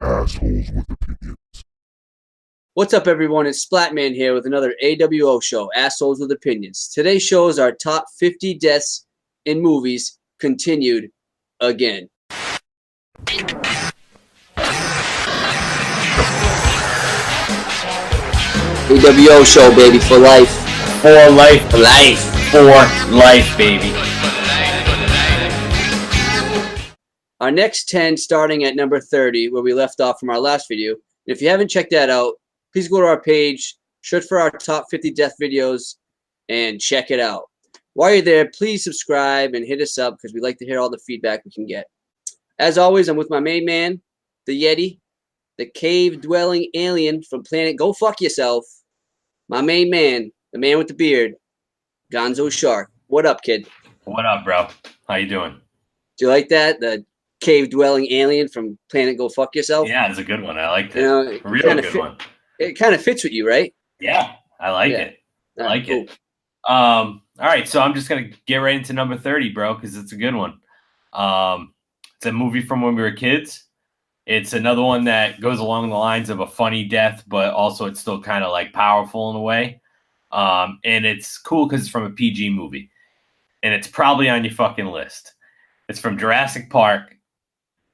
Assholes with opinions. What's up, everyone? It's SplatMan here with another AWO show, Assholes with Opinions. Today's show is our top 50 deaths in movies, continued again. AWO show, baby, for life. For life. For life. For life, baby. Our next 10 starting at number 30, where we left off from our last video. And if you haven't checked that out, please go to our page, search for our top 50 death videos, and check it out. While you're there, please subscribe and hit us up because we like to hear all the feedback we can get. As always, I'm with my main man, the Yeti, the cave-dwelling alien from planet Go Fuck Yourself, my main man, the man with the beard, Gonzo Shark. What up, kid? What up, bro? How you doing? Do you like that? The cave-dwelling alien from planet Go Fuck Yourself? Yeah, it's a good one. I liked it. You know, a real good one. It kind of fits with you, right? Yeah, I like it. I like cool. it. All right, so I'm just going to get right into number 30, bro, because it's a good one. It's a movie from when we were kids. It's another one that goes along the lines of a funny death, but also it's still kind of like powerful in a way. And it's cool because it's from a PG movie. And it's probably on your fucking list. It's from Jurassic Park.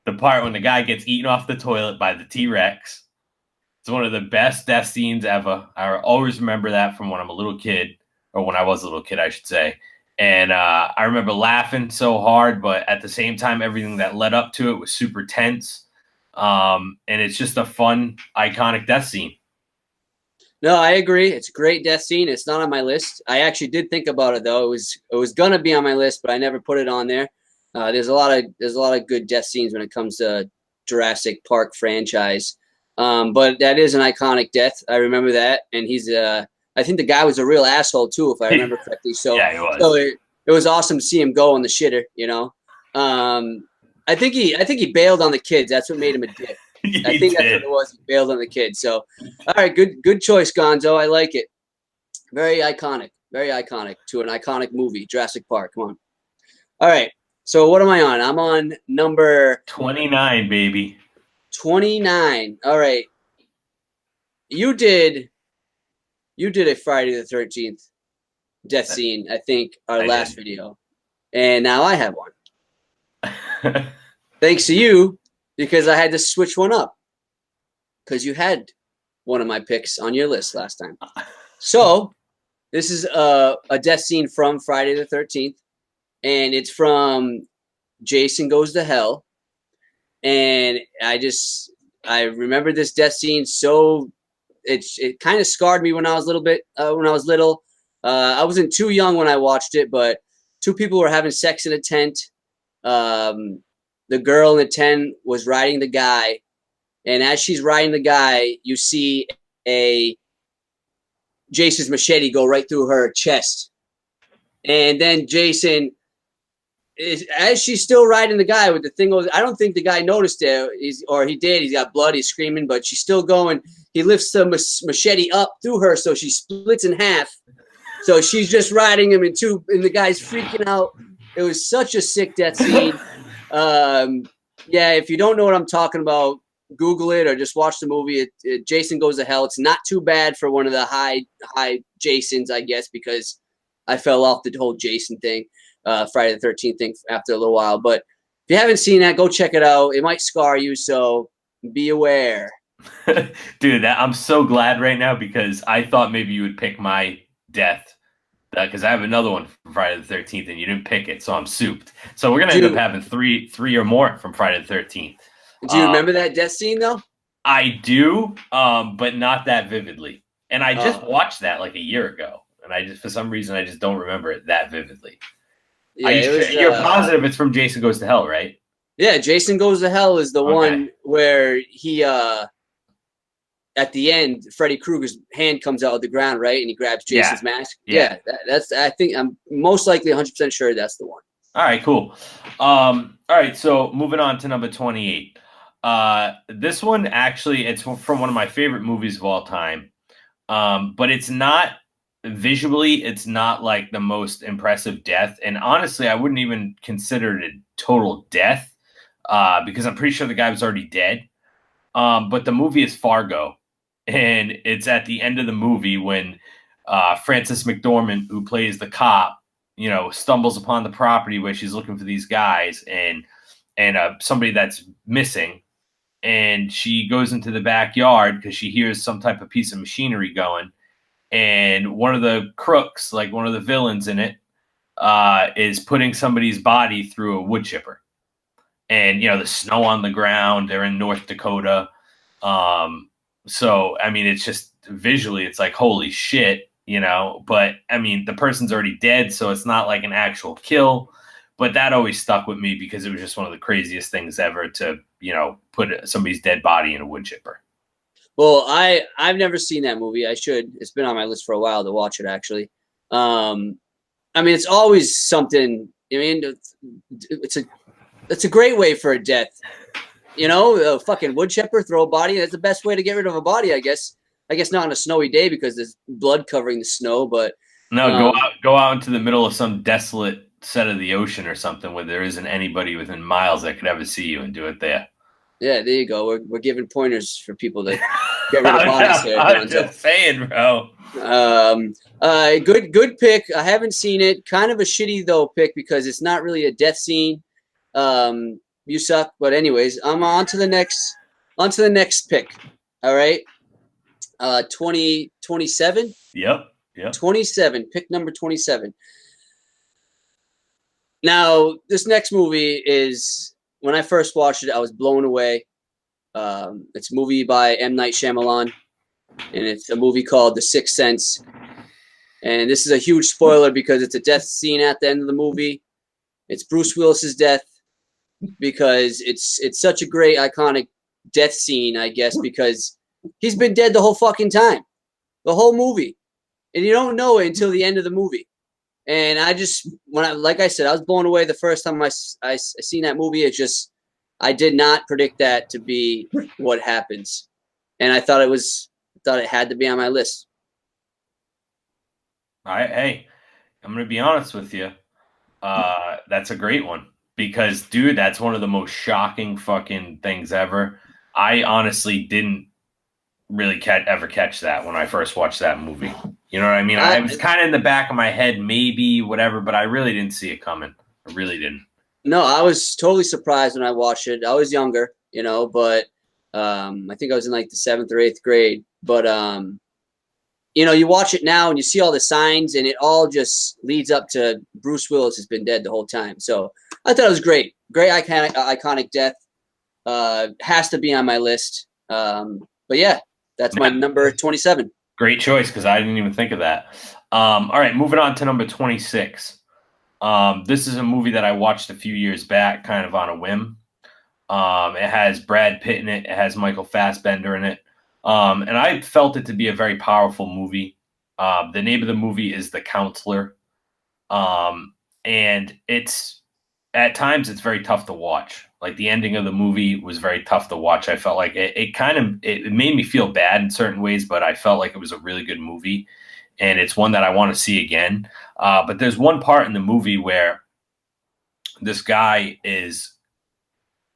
The part when the guy gets eaten off the toilet by the T-Rex. It's one of the best death scenes ever. I always remember that from when I'm a little kid, or when I was a little kid, I should say. And I remember laughing so hard, but at the same time, everything that led up to it was super tense. And it's just a fun, iconic death scene. No, I agree. It's a great death scene. It's not on my list. I actually did think about it though. It was gonna be on my list, but I never put it on there. There's a lot of good death scenes when it comes to Jurassic Park franchise. But that is an iconic death. I remember that, and he's I think the guy was a real asshole too, if I remember correctly. So yeah, he was. So it was awesome to see him go on the shitter. You know, I think he bailed on the kids. That's what made him a dick. I think that's what it was. He bailed on the kids. So, all right, good choice, Gonzo. I like it. Very iconic to an iconic movie, Jurassic Park. Come on. All right. So what am I on? I'm on number 29, baby. 29. All right. You did a Friday the 13th death scene, I think, our last video. And now I have one. Thanks to you, because I had to switch one up. Because you had one of my picks on your list last time. So this is a death scene from Friday the 13th. And it's from Jason Goes to Hell. And I remember this death scene so it kind of scarred me when I was little. I wasn't too young when I watched it, but two people were having sex in a tent. The girl in the tent was riding the guy, and as she's riding the guy, you see Jason's machete go right through her chest. And then Jason, as she's still riding the guy with the thing, I don't think the guy noticed it, he did. He's got blood, he's screaming, but she's still going. He lifts the machete up through her, so she splits in half. So she's just riding him in two, and the guy's freaking out. It was such a sick death scene. Yeah, if you don't know what I'm talking about, Google it or just watch the movie. Jason Goes to Hell. It's not too bad for one of the high Jasons, I guess, because I fell off the whole Jason thing. Friday the 13th thing after a little while. But if you haven't seen that, go check it out. It might scar you, so be aware. Dude, I'm so glad right now because I thought maybe you would pick my death because I have another one from Friday the 13th and you didn't pick it, so I'm souped. So we're going to end up having three or more from Friday the 13th. Do you remember that death scene, though? I do, but not that vividly. And I just watched that like a year ago, and for some reason, I just don't remember it that vividly. Yeah, you're positive it's from Jason Goes to Hell, right? Yeah, Jason Goes to Hell is the one where he, at the end, Freddy Krueger's hand comes out of the ground, right? And he grabs Jason's mask. Yeah, that's. I think I'm most likely 100% sure that's the one. All right, cool. All right, so moving on to number 28. This one, actually, it's from one of my favorite movies of all time. But it's not. Visually, it's not like the most impressive death. And honestly, I wouldn't even consider it a total death because I'm pretty sure the guy was already dead. But the movie is Fargo, and it's at the end of the movie when Frances McDormand, who plays the cop, stumbles upon the property where she's looking for these guys and somebody that's missing, and she goes into the backyard because she hears some type of piece of machinery going, and one of the crooks, like one of the villains in it, is putting somebody's body through a wood chipper. And the snow on the ground. They're in North Dakota. So I mean, it's just visually, it's like, holy shit, But I mean, the person's already dead, so it's not like an actual kill. But that always stuck with me because it was just one of the craziest things ever to put somebody's dead body in a wood chipper. Well, I've never seen that movie. I should. It's been on my list for a while to watch it, actually. I mean, it's always something. I mean, it's a great way for a death. A fucking wood chipper, throw a body. That's the best way to get rid of a body, I guess. I guess not on a snowy day because there's blood covering the snow, but no, go out into the middle of some desolate set of the ocean or something where there isn't anybody within miles that could ever see you and do it there. Yeah, there you go. We're giving pointers for people to get rid of bodies here. I'm just saying, bro. Good pick. I haven't seen it. Kind of a shitty though pick because it's not really a death scene. You suck. But anyways, I'm on to the next pick. All right. 27. Yep. 27. Pick number 27. Now, this next movie is, when I first watched it, I was blown away. It's a movie by M. Night Shyamalan, and it's a movie called The Sixth Sense. And this is a huge spoiler because it's a death scene at the end of the movie. It's Bruce Willis's death because it's such a great, iconic death scene, I guess, because he's been dead the whole fucking time, the whole movie. And you don't know it until the end of the movie. And like I said, I was blown away the first time I seen that movie. It's just, I did not predict that to be what happens. And I thought it had to be on my list. Hey, I'm going to be honest with you. That's a great one because, dude, that's one of the most shocking fucking things ever. I honestly didn't really ever catch that when I first watched that movie. You know what I mean? I was kind of in the back of my head, maybe, whatever, but I really didn't see it coming. I really didn't. No, I was totally surprised when I watched it. I was younger, but I think I was in like the 7th or 8th grade. But, you watch it now and you see all the signs and it all just leads up to Bruce Willis has been dead the whole time. So I thought it was great. Great iconic death. Has to be on my list. But yeah, that's my number 27. Great choice because I didn't even think of that. All right, moving on to number 26. This is a movie that I watched a few years back, kind of on a whim. It has Brad Pitt in it. It has Michael Fassbender in it. And I felt it to be a very powerful movie. The name of the movie is The Counselor. And at times it's very tough to watch. Like the ending of the movie was very tough to watch. I felt like it made me feel bad in certain ways, but I felt like it was a really good movie. And it's one that I want to see again. But there's one part in the movie where this guy is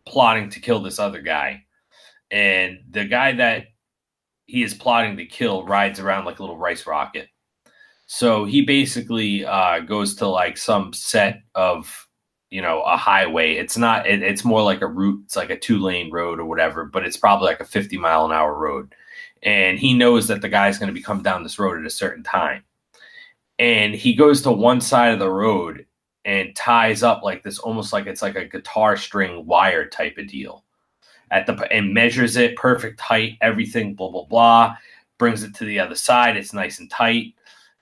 plotting to kill this other guy. And the guy that he is plotting to kill rides around like a little rice rocket. So he basically goes to like some set of, a highway. It's not, it's more like a route. It's like a 2-lane road or whatever, but it's probably like a 50-mile-an-hour road. And he knows that the guy's going to be coming down this road at a certain time. And he goes to one side of the road and ties up like this, almost like it's like a guitar string wire type of deal and measures it, perfect height, everything, blah, blah, blah, brings it to the other side. It's nice and tight.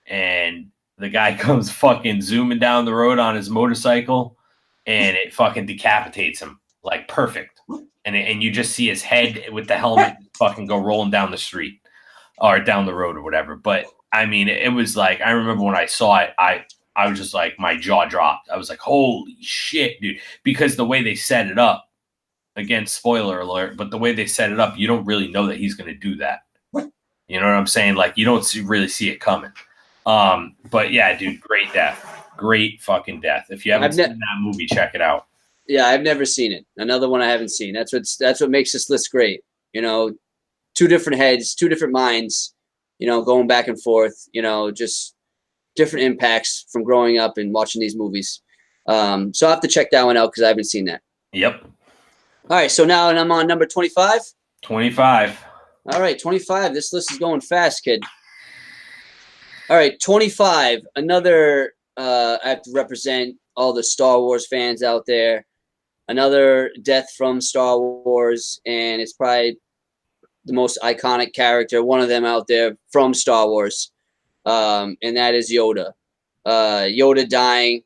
And the guy comes fucking zooming down the road on his motorcycle and it fucking decapitates him like perfect. And you just see his head with the helmet fucking go rolling down the street or down the road or whatever. But I mean, it was like, I remember when I saw it, I was just like, my jaw dropped. I was like, holy shit, dude. Because the way they set it up, again, spoiler alert, but the way they set it up, you don't really know that he's going to do that. You know what I'm saying? Like, you don't really see it coming. But yeah, dude, great death. Great fucking death. If you haven't seen that movie, check it out. Yeah, I've never seen it. Another one I haven't seen. That's what makes this list great. You know, two different heads, two different minds. Going back and forth. Just different impacts from growing up and watching these movies. So I have to check that one out because I haven't seen that. Yep. All right, so now I'm on number 25. 25. All right, 25. This list is going fast, kid. All right, 25. Another, I have to represent all the Star Wars fans out there. Another death from Star Wars, and it's probably the most iconic character, one of them out there from Star Wars, and that is Yoda. Yoda dying,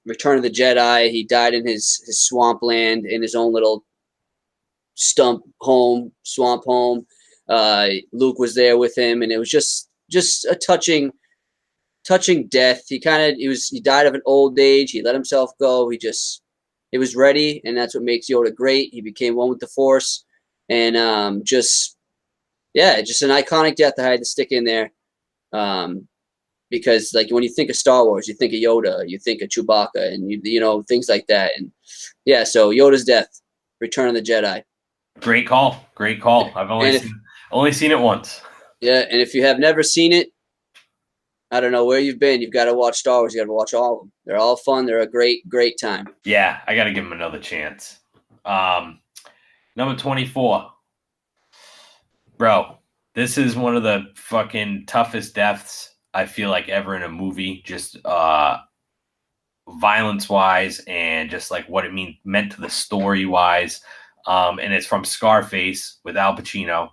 Return of the Jedi. He died in his swampland in his own little swamp home. Luke was there with him, and it was just a touching death. He died of an old age. He let himself go. He was ready, and that's what makes Yoda great. He became one with the Force, and just an iconic death I had to stick in there. Because like when you think of Star Wars, you think of Yoda, you think of Chewbacca, and you things like that. And yeah, so Yoda's death, Return of the Jedi. Great call. I've only seen it once. Yeah, and if you have never seen it, I don't know where you've been. You've got to watch Star Wars. You got to watch all of them. They're all fun. They're a great time. Yeah, I got to give them another chance. Number 24. Bro, this is one of the fucking toughest deaths I feel like ever in a movie, just violence-wise and just like what it meant to the story-wise. And it's from Scarface with Al Pacino.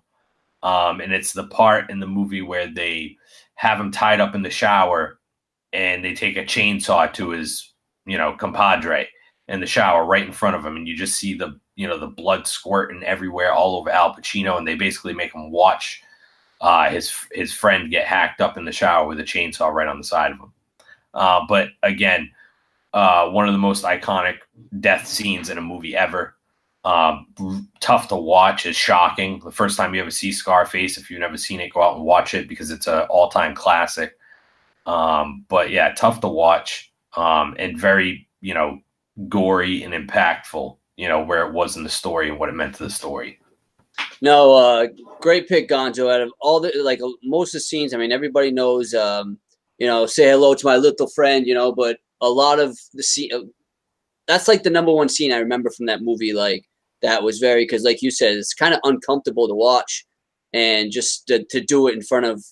And it's the part in the movie where they have him tied up in the shower and they take a chainsaw to his, compadre in the shower right in front of him. And you just see the blood squirting everywhere all over Al Pacino. And they basically make him watch his friend get hacked up in the shower with a chainsaw right on the side of him. But again, one of the most iconic death scenes in a movie ever. Tough to watch, is shocking. The first time you ever see Scarface, if you've never seen it, go out and watch it because it's an all-time classic. But yeah, tough to watch, and very, gory and impactful, where it was in the story and what it meant to the story. No, great pick, Gonzo. Out of all most of the scenes, I mean, everybody knows, say hello to my little friend, but a lot of the scene, that's like the number one scene I remember from that movie. Like that was because like you said, it's kind of uncomfortable to watch, and just to do it in front of,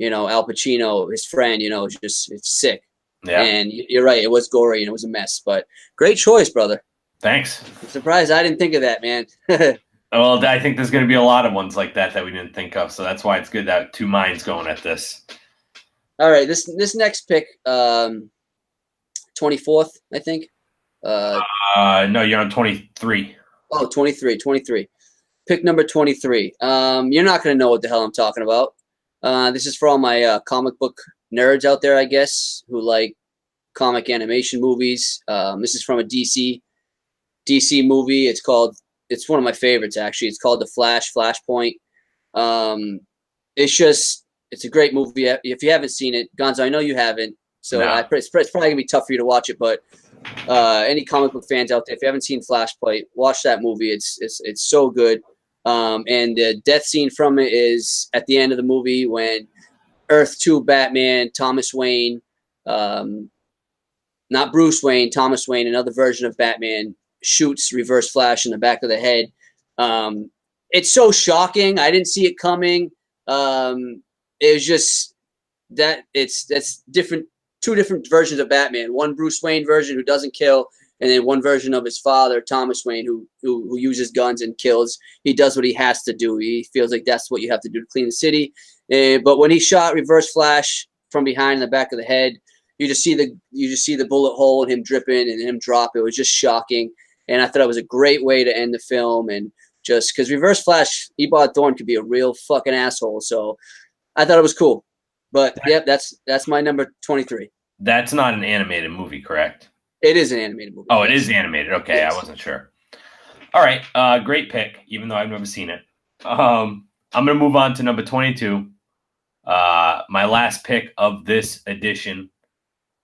Al Pacino, his friend, it's sick. Yeah. And you're right. It was gory and it was a mess, but great choice, brother. Thanks. I'm surprised I didn't think of that, man. Well, I think there's going to be a lot of ones like that we didn't think of. So that's why it's good that two minds going at this. All right. This next pick, 24th, I think. No, you're on 23. Oh, 23. Pick number 23. You're not going to know what the hell I'm talking about. This is for all my comic book nerds out there, I guess, who like comic animation movies. This is from a DC movie. It's one of my favorites, actually. It's called The Flashpoint. It's a great movie. If you haven't seen it, Gonzo, I know you haven't, so no. It's probably gonna be tough for you to watch it. But any comic book fans out there, if you haven't seen Flashpoint, watch that movie. It's so good. And the death scene from it is at the end of the movie when Earth 2 Batman, Thomas Wayne, not Bruce Wayne, Thomas Wayne, another version of Batman, shoots Reverse Flash in the back of the head. It's so shocking. I didn't see it coming. It was just that's different. Two different versions of Batman. One Bruce Wayne version who doesn't kill, and then one version of his father, Thomas Wayne, who uses guns and kills. He does what he has to do. He feels like that's what you have to do to clean the city. But when he shot Reverse Flash from behind in the back of the head, you just see the bullet hole and him dripping and him drop. It was just shocking. And I thought it was a great way to end the film. And just because Reverse Flash, Ebod Thorne could be a real fucking asshole. So I thought it was cool. But yep, that's my number 23. That's not an animated movie, correct? It is an animated movie. Oh, it is animated. Okay, yes. I wasn't sure. All right, great pick, even though I've never seen it. I'm going to move on to number 22. My last pick of this edition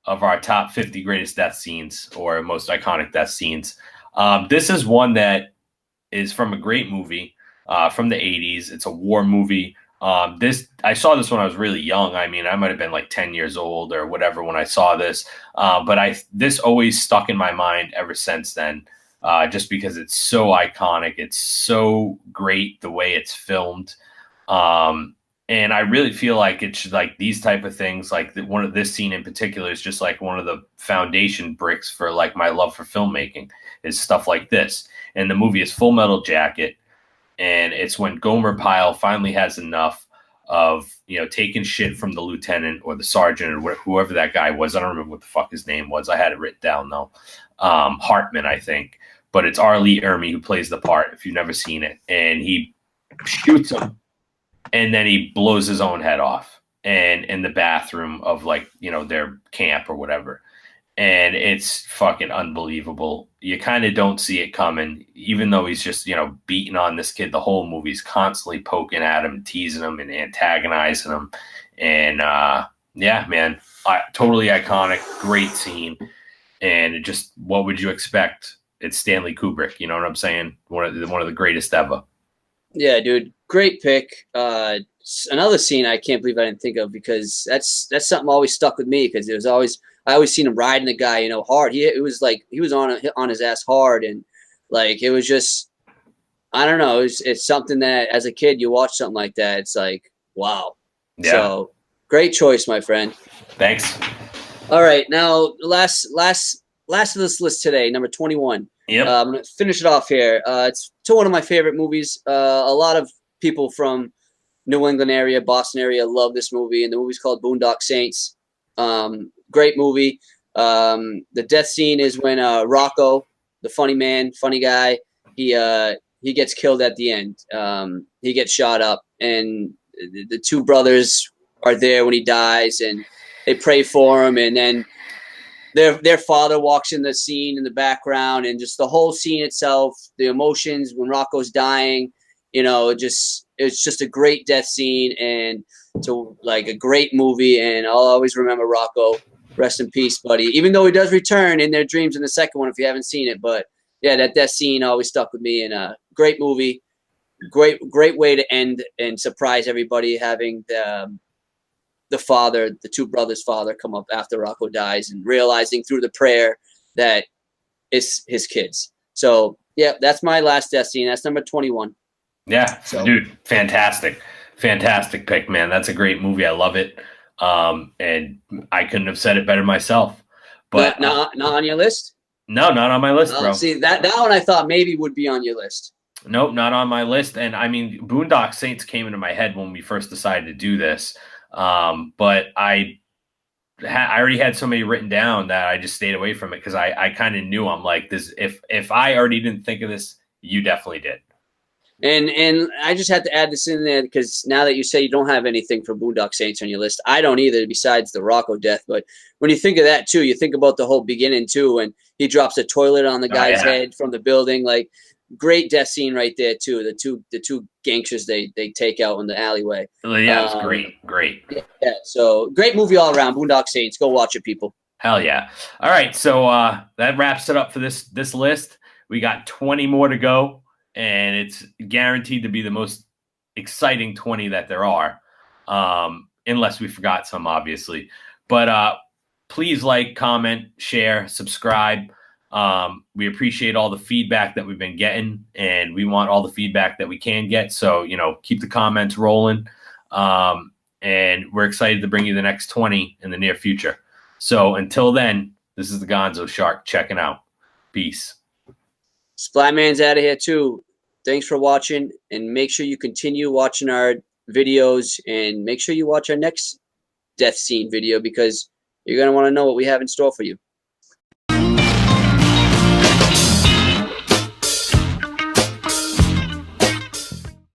of our top 50 greatest death scenes or most iconic death scenes. This is one that is from a great movie. from the 80s. It's a war movie. I saw this when I was really young. I mean, I might have been like 10 years old or whatever when I saw this. But this always stuck in my mind ever since then, just because it's so iconic. It's so great the way it's filmed. And I really feel like it should, like, these type of things, like one of this scene in particular is just like one of the foundation bricks for like my love for filmmaking is stuff like this. And the movie is Full Metal Jacket. And it's when Gomer Pyle finally has enough of, taking shit from the lieutenant or the sergeant or whoever that guy was. I don't remember what the fuck his name was. I had it written down though. Hartman, I think. But it's R. Lee Ermey who plays the part, if you've never seen it. And he shoots him. And then he blows his own head off, and in the bathroom of their camp or whatever. And it's fucking unbelievable. You kind of don't see it coming, even though he's just, beating on this kid the whole movie. He's constantly poking at him, teasing him, and antagonizing him. And yeah, man, totally iconic, great scene. And just, what would you expect? It's Stanley Kubrick. You know what I'm saying? One of the greatest ever. Yeah, dude, great pick. Another scene I can't believe I didn't think of, because that's something always stuck with me, because I always seen him riding the guy, hard. It was like he was on his ass hard, and like it was just, I don't know, it's something that as a kid you watch something like that, it's like, wow. Yeah. So great choice, my friend. Thanks. All right, now last of this list today, number 21. Yep. I'm going to finish it off here. It's one of my favorite movies. A lot of people from New England area, Boston area love this movie, and the movie's called Boondock Saints. Great movie. The death scene is when Rocco, the funny guy, he gets killed at the end. He gets shot up, and the two brothers are there when he dies, and they pray for him, and then their father walks in the scene in the background, and just the whole scene itself, the emotions when Rocco's dying, it's just a great death scene, and to like a great movie. And I'll always remember Rocco. Rest in peace, buddy. Even though he does return in their dreams in the second one, if you haven't seen it, but yeah, that death scene always stuck with me. And a great movie, great way to end and surprise everybody, having the father, the two brothers' father, come up after Rocco dies, and realizing through the prayer that it's his kids. So yeah, that's my last death scene. That's number 21. Yeah, so, dude, fantastic pick, man. That's a great movie. I love it. And I couldn't have said it better myself. But not on your list? No, not on my list, bro. See, that one I thought maybe would be on your list. Nope, not on my list. And I mean, Boondock Saints came into my head when we first decided to do this. But I already had so many written down that I just stayed away from it, because I kind of knew, I'm like, this, if I already didn't think of this, you definitely did. And I just had to add this in there, because now that you say you don't have anything for Boondock Saints on your list, I don't either, besides the Rocco death. But when you think of that too, you think about the whole beginning too, when he drops a toilet on the guy's head from the building. Like, great death scene right there too. The two gangsters they take out in the alleyway. Yeah, it was great. Yeah, so great movie all around. Boondock Saints, go watch it, people. Hell yeah! All right, so that wraps it up for this list. We got 20 more to go, and it's guaranteed to be the most exciting 20 that there are, unless we forgot some, obviously. But please like, comment, share, subscribe. We appreciate all the feedback that we've been getting, and we want all the feedback that we can get. So, keep the comments rolling. And we're excited to bring you the next 20 in the near future. So until then, this is the Gonzo Shark checking out. Peace. SplatMan's out of here too. Thanks for watching, and make sure you continue watching our videos, and make sure you watch our next death scene video, because you're going to want to know what we have in store for you.